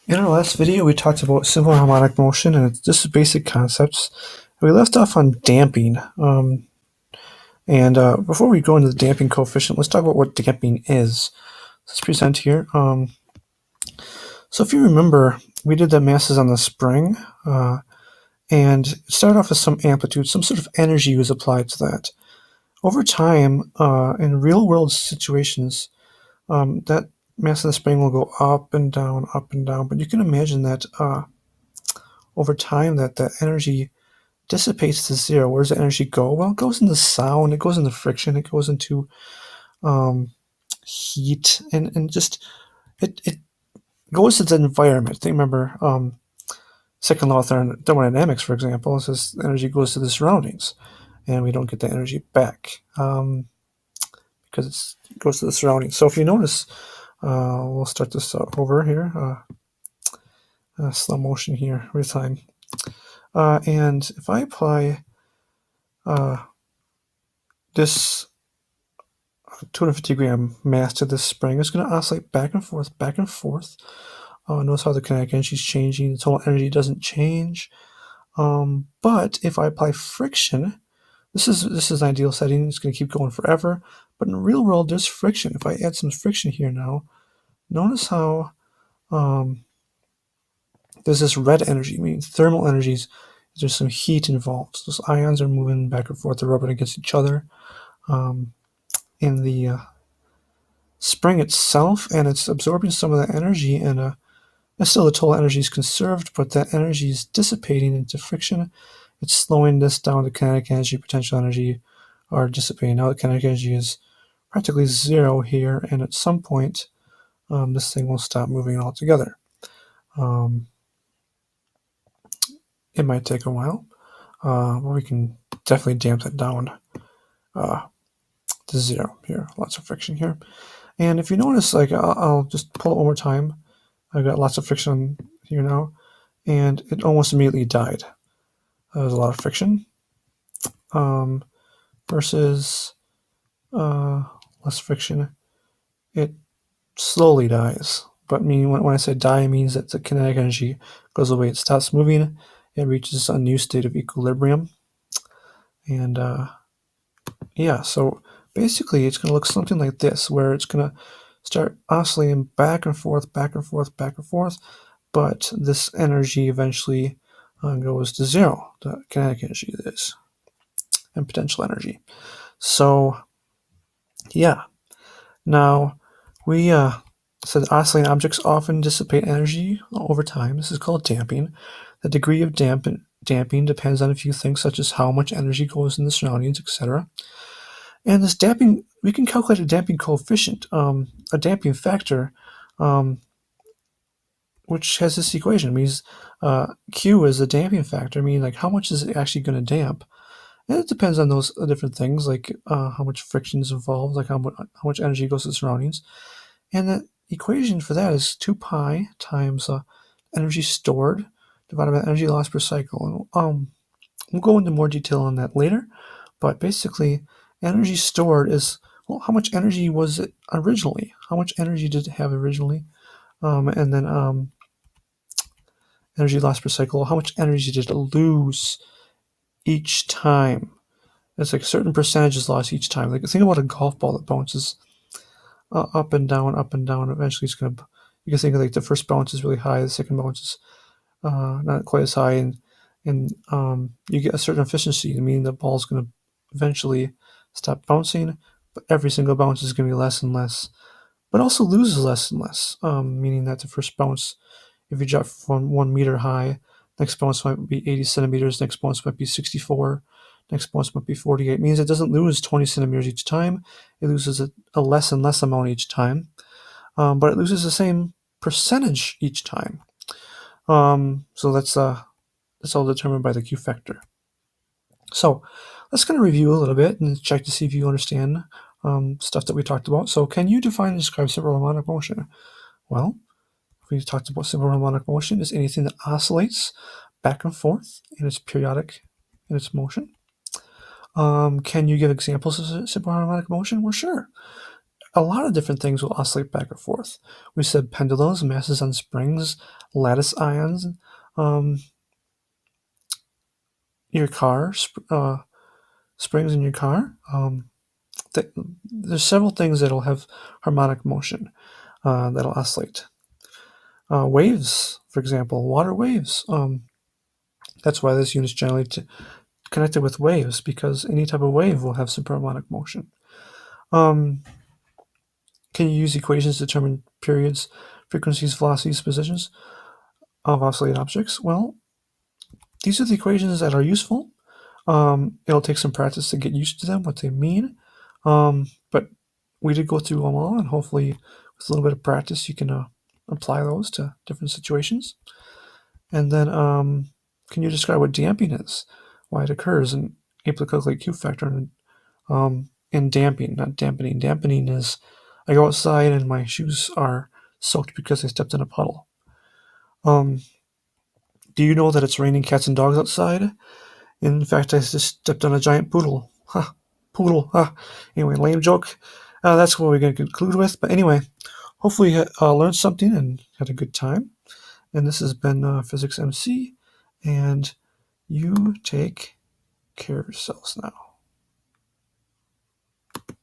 In our last video, we talked about simple harmonic motion and just basic concepts. We left off on damping. Before we go into the damping coefficient, let's talk about what damping is. Let's present here. So if you remember, we did the masses on the spring, and it started off with some amplitude, some sort of energy was applied to that. Over time, in real-world situations, that mass in the spring will go up and down, but you can imagine that over time that energy dissipates to zero. Where does the energy go? Well, it goes into sound, it goes into friction, it goes into heat, and just it goes to the environment. They remember second law of thermodynamics, for example, it says energy goes to the surroundings, and we don't get the energy back because it goes to the surroundings. So if you notice, we'll start this over here, slow motion here, real time. And if I apply this 250 gram mass to this spring, it's going to oscillate back and forth, back and forth. Notice how the kinetic energy is changing. The total energy doesn't change. But if I apply friction, this is an ideal setting. It's going to keep going forever. But in the real world, there's friction. If I add some friction here now, notice how there's this red energy, meaning thermal energies. There's some heat involved. Those ions are moving back and forth. They're rubbing against each other. In the spring itself, and it's absorbing some of that energy, and still the total energy is conserved, but that energy is dissipating into friction. It's slowing this down to kinetic energy, potential energy are dissipating. Now the kinetic energy is practically zero here, and at some point this thing will stop moving altogether. It might take a while, but we can definitely damp that down to zero here. Lots of friction here. And if you notice, like I'll just pull it one more time. I've got lots of friction here now, and it almost immediately died. There's a lot of friction versus less friction. It slowly dies. But when I say die, it means that the kinetic energy goes away. It stops moving. It reaches a new state of equilibrium. And yeah, so basically it's going to look something like this, where it's going to start oscillating back and forth, back and forth, back and forth, but this energy eventually goes to zero, the kinetic energy that is, and potential energy. So yeah, now we said oscillating objects often dissipate energy over time. This is called damping. The degree of damping depends on a few things, such as how much energy goes in the surroundings, etc. And this damping, we can calculate a damping coefficient, a damping factor, which has this equation. It means Q is the damping factor, meaning like how much is it actually going to damp. And it depends on those different things, like how much friction is involved, like how much energy goes to the surroundings. And the equation for that is 2 pi times energy stored divided by energy lost per cycle. And we'll go into more detail on that later. But basically, energy stored is, well, how much energy was it originally? How much energy did it have originally? And then energy lost per cycle, how much energy did it lose each time? It's like a certain percentage is lost each time. Like think about a golf ball that bounces up and down, up and down. Eventually, it's gonna. You can think of like the first bounce is really high, the second bounce is not quite as high, and you get a certain efficiency, meaning the ball's gonna eventually stop bouncing, but every single bounce is gonna be less and less, but also loses less and less. Meaning that the first bounce, if you drop from 1 meter high, next bounce might be 80 centimeters, next bounce might be 64, next bounce might be 48. It means it doesn't lose 20 centimeters each time. It loses a less and less amount each time, but it loses the same percentage each time. So that's all determined by the Q factor. So let's kind of review a little bit and check to see if you understand stuff that we talked about. So can you define and describe simple harmonic motion? Well, we talked about simple harmonic motion is anything that oscillates back and forth and it's periodic in its motion. Can you give examples of simple harmonic motion? Well, sure. a lot of different things will oscillate back and forth. We said pendulums, masses on springs, lattice ions, um, your car, springs in your car. There's several things that'll have harmonic motion that'll oscillate. Waves, for example, water waves. That's why this unit is generally connected with waves, because any type of wave will have superharmonic motion. Can you use equations to determine periods, frequencies, velocities, positions of oscillating objects? Well, these are the equations that are useful. It'll take some practice to get used to them, what they mean. But we did go through them all, and hopefully with a little bit of practice you can apply those to different situations. And then can you describe what damping is, why it occurs, and able to calculate Q factor in damping, not dampening. Dampening is I go outside and my shoes are soaked because I stepped in a puddle. Do you know that it's raining cats and dogs outside? In fact, I just stepped on a giant poodle. Ha, poodle. Ha. Anyway, lame joke. That's what we're going to conclude with. But anyway, hopefully you learned something and had a good time. And this has been Physics MC, and you take care of yourselves now.